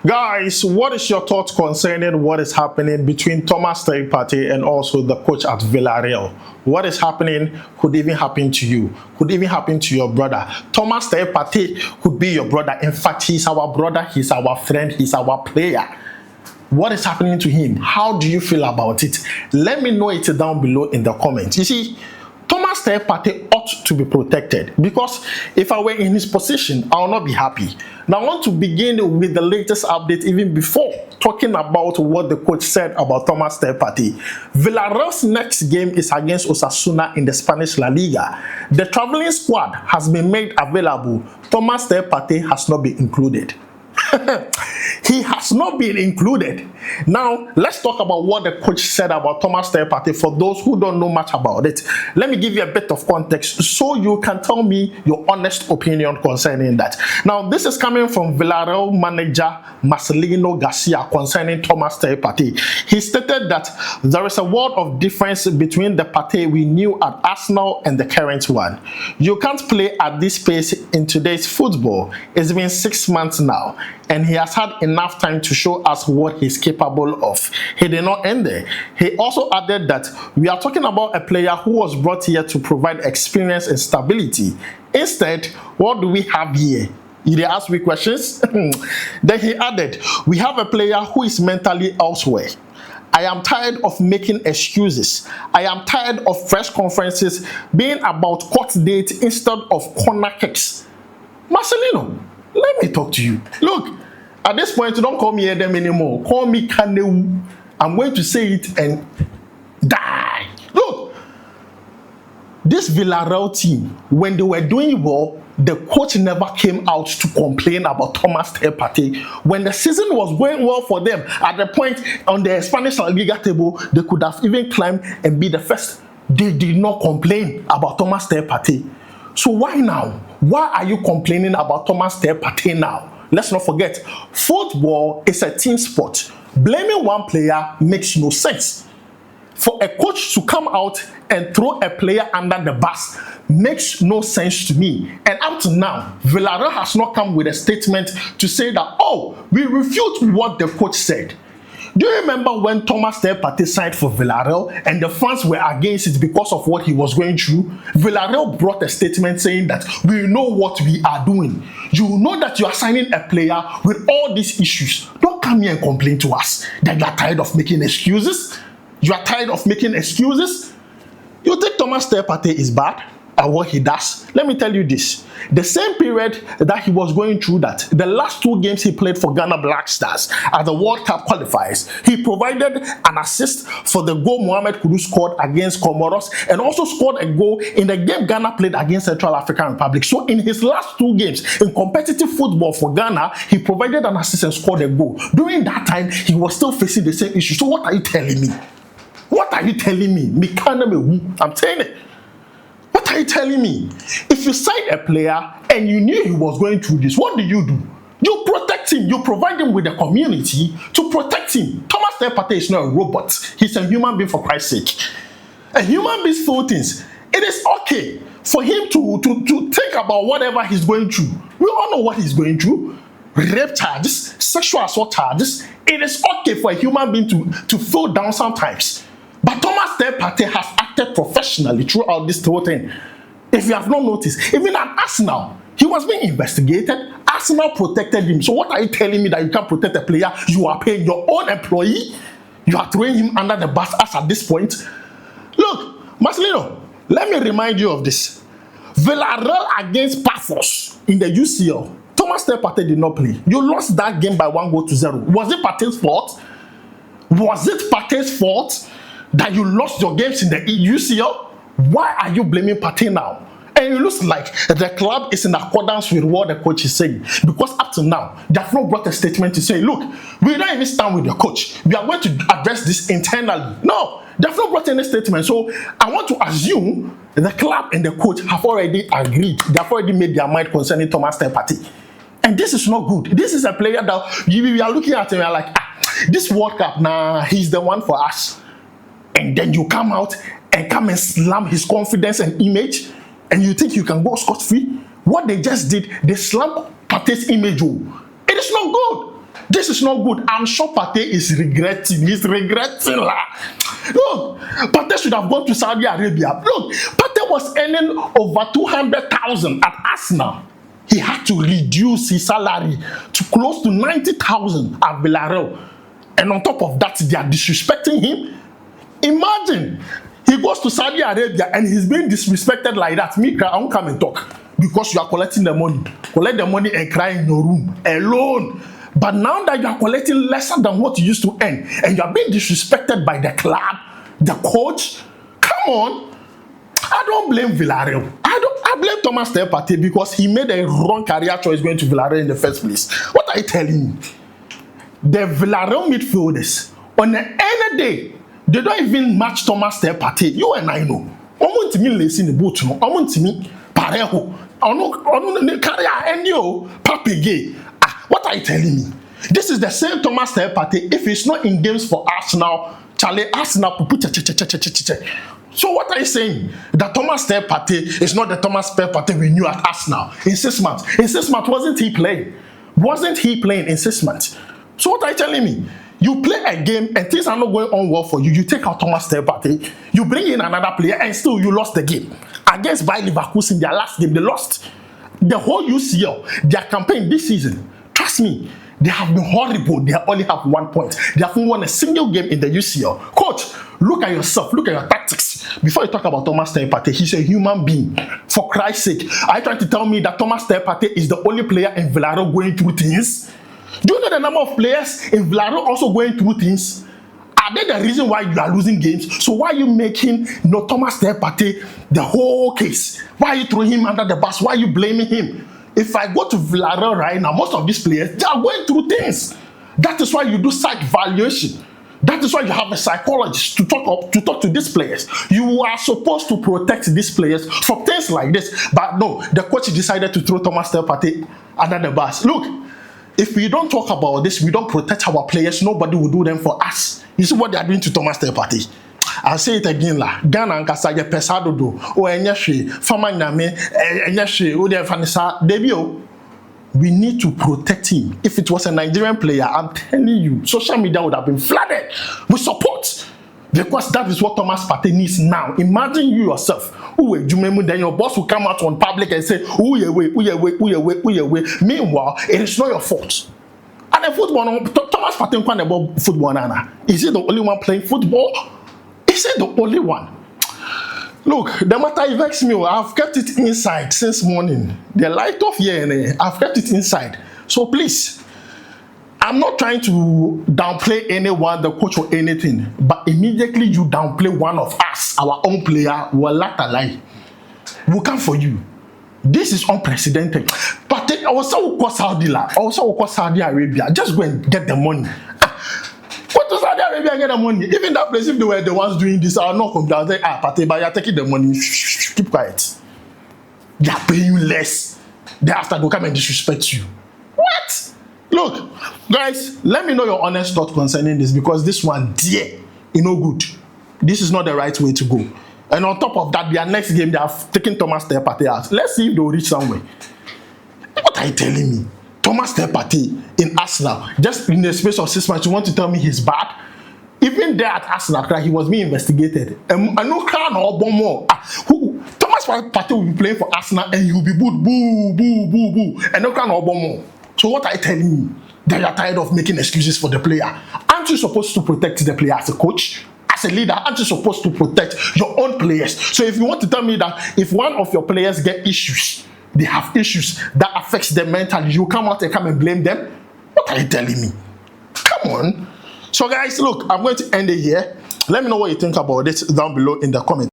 Guys, what is your thoughts concerning what is happening between Thomas Partey and also the coach at Villarreal? What is happening could even happen to you, could even happen to your brother. Thomas Partey could be your brother. In fact, he's our brother, he's our friend, he's our player. What is happening to him? How do you feel about it? Let me know it down below in the comments. You see, Thomas Partey ought to be protected, because if I were in his position, I will not be happy. Now, I want to begin with the latest update even before talking about what the coach said about Thomas Partey. Villarreal's next game is against Osasuna in the Spanish La Liga. The traveling squad has been made available. Thomas Partey has not been included. He has not been included. Now, let's talk about what the coach said about Thomas Partey for those who don't know much about it. Let me give you a bit of context so you can tell me your honest opinion concerning that. Now, this is coming from Villarreal manager Marcelino Garcia concerning Thomas Partey. He stated that there is a world of difference between the Partey we knew at Arsenal and the current one. You can't play at this pace in today's football. It's been 6 months now, and he has had enough time to show us what he's capable of. He did not end there. He also added that we are talking about a player who was brought here to provide experience and stability. Instead, what do we have here? They asked me questions. Then he added, we have a player who is mentally elsewhere. I am tired of making excuses. I am tired of press conferences being about court date instead of corner kicks. Marcelino, let me talk to you. Look, at this point, don't call me Edem anymore. Call me Kaneu. I'm going to say it and die. Look, this Villarreal team, when they were doing well, the coach never came out to complain about Thomas Partey. When the season was going well for them, at the point on the Spanish La Liga table, they could have even climbed and be the first. They did not complain about Thomas Partey. So why now? Why are you complaining about Thomas Partey now? Let's not forget, football is a team sport. Blaming one player makes no sense. For a coach to come out and throw a player under the bus makes no sense to me. And up to now, Villarreal has not come with a statement to say that, oh, we refute what the coach said. Do you remember when Thomas Partey signed for Villarreal and the fans were against it because of what he was going through? Villarreal brought a statement saying that we know what we are doing. You know that you are signing a player with all these issues. Don't come here and complain to us that you are tired of making excuses. You are tired of making excuses. You think Thomas Partey is bad at what he does? Let me tell you this. The same period that he was going through that, the last 2 games he played for Ghana Black Stars at the World Cup qualifiers, he provided an assist for the goal Mohamed Kudus scored against Comoros and also scored a goal in the game Ghana played against Central African Republic. So in his last 2 games in competitive football for Ghana, he provided an assist and scored a goal. During that time, he was still facing the same issue. So what are you telling me? What are you telling me? I'm saying it. What are you telling me? If you sign a player and you knew he was going through this, what do? You protect him. You provide him with the community to protect him. Thomas Partey is not a robot. He's a human being, for Christ's sake. A human being through things. It is okay for him to think about whatever he's going through. We all know what he's going through. Rape charges, sexual assault charges. It is okay for a human being to feel down sometimes. But Thomas Partey has acted professionally throughout this whole thing. If you have not noticed, even at Arsenal, he was being investigated. Arsenal protected him. So what are you telling me that you can't protect a player? You are paying your own employee. You are throwing him under the bus as at this point. Look, Marcelino, let me remind you of this. Villarreal against Paphos in the UCL. Thomas Partey did not play. You lost that game by 1-0. Was it Partey's fault? Was it Partey's fault that you lost your games in the UCL? Why are you blaming Partey now? And it looks like the club is in accordance with what the coach is saying. Because up to now, they have not brought a statement to say, look, we don't even stand with the coach. We are going to address this internally. No, they have not brought any statement. So I want to assume the club and the coach have already agreed. They have already made their mind concerning Thomas Partey. And this is not good. This is a player that we are looking at and we are like, this World Cup, nah, he's the one for us. And then you come out and come and slam his confidence and image, and you think you can go scot-free? What they just did, they slammed Partey's image. It is not good. This is not good. I'm sure Partey is regretting. He's regretting. Look, Partey should have gone to Saudi Arabia. Look, Partey was earning over 200,000 at Arsenal. He had to reduce his salary to close to 90,000 at Villarreal. And on top of that, they are disrespecting him. Imagine, he goes to Saudi Arabia and he's being disrespected like that. Me, I won't come and talk because you are collecting the money. Collect the money and cry in your room alone. But now that you are collecting lesser than what you used to earn and you are being disrespected by the club, the coach, come on. I don't blame Villarreal. I blame Thomas Partey because he made a wrong career choice going to Villarreal in the first place. What are you telling me? The Villarreal midfielders, on any day, they don't even match Thomas Partey. You and I know. I want to me lace in the boot. I want to me parejo. I want career and you papige. What are you telling me? This is the same Thomas Partey. If he's not in games for Arsenal, Charlie Arsenal. So what are you saying? That Thomas Partey is not the Thomas Partey we knew at Arsenal in 6 months. In 6 months, wasn't he playing? Wasn't he playing in 6 months? So what are you telling me? You play a game and things are not going on well for you. You take out Thomas Partey, you bring in another player, and still you lost the game. Against Bayer Leverkusen, their last game, they lost. The whole UCL, their campaign this season, trust me, they have been horrible. They only have 1 point. They haven't won a single game in the UCL. Coach, look at yourself. Look at your tactics. Before you talk about Thomas Partey, he's a human being. For Christ's sake, are you trying to tell me that Thomas Partey is the only player in Villarreal going through things? Do you know the number of players in Villarreal also going through things? Are they the reason why you are losing games? So why are you making Thomas Partey the whole case? Why are you throwing him under the bus? Why are you blaming him? If I go to Villarreal right now, most of these players, they are going through things. That is why you do psych valuation. That is why you have a psychologist to talk to these players. You are supposed to protect these players from things like this. But no, the coach decided to throw Thomas Partey under the bus. Look, if we don't talk about this, we don't protect our players, nobody will do them for us. You see what they are doing to Thomas Partey. I'll say it again la. Ghana ankasa ye pesado do. O enyehwe fama nyame enyehwe o de fanisa debio. We need to protect him. If it was a Nigerian player, I'm telling you, social media would have been flooded with support. Because that is what Thomas Partey needs now. Imagine you yourself. Then your boss will come out on public and say, meanwhile, it is not your fault. And the football, Thomas Partey can't about football, Nana. Is he the only one playing football? Is he the only one? Look, the matter vexes me. I've kept it inside since morning. The light off here, I've kept it inside. So please, I'm not trying to downplay anyone, the coach or anything, but immediately you downplay one of us, our own player, we'll come for you. This is unprecedented. But I also call Saudi Arabia. Just go and get the money. What does Saudi Arabia get the money? Even that place, if they were the ones doing this, I'll not come down. Partey, but you're taking the money. Keep quiet. They are paying you less. Thereafter, they'll come and disrespect you. What? Look, guys, let me know your honest thought concerning this, because this one, dear, no good. This is not the right way to go. And on top of that, their next game, they have taken Thomas Partey out. Let's see if they'll reach somewhere. What are you telling me? Thomas Partey in Arsenal, just in the space of 6 months, you want to tell me he's bad? Even there at Arsenal, he was being investigated. And no crown or more. Thomas Partey will be playing for Arsenal and he will be booed, boo, boo, boo, boo. And no crown or more. So what are you telling me? That you are tired of making excuses for the player? Aren't you supposed to protect the player as a coach? As a leader, aren't you supposed to protect your own players? So if you want to tell me that if one of your players get issues, they have issues that affects them mentally, you come out and come and blame them? What are you telling me? Come on. So guys, look, I'm going to end it here. Let me know what you think about this down below in the comments.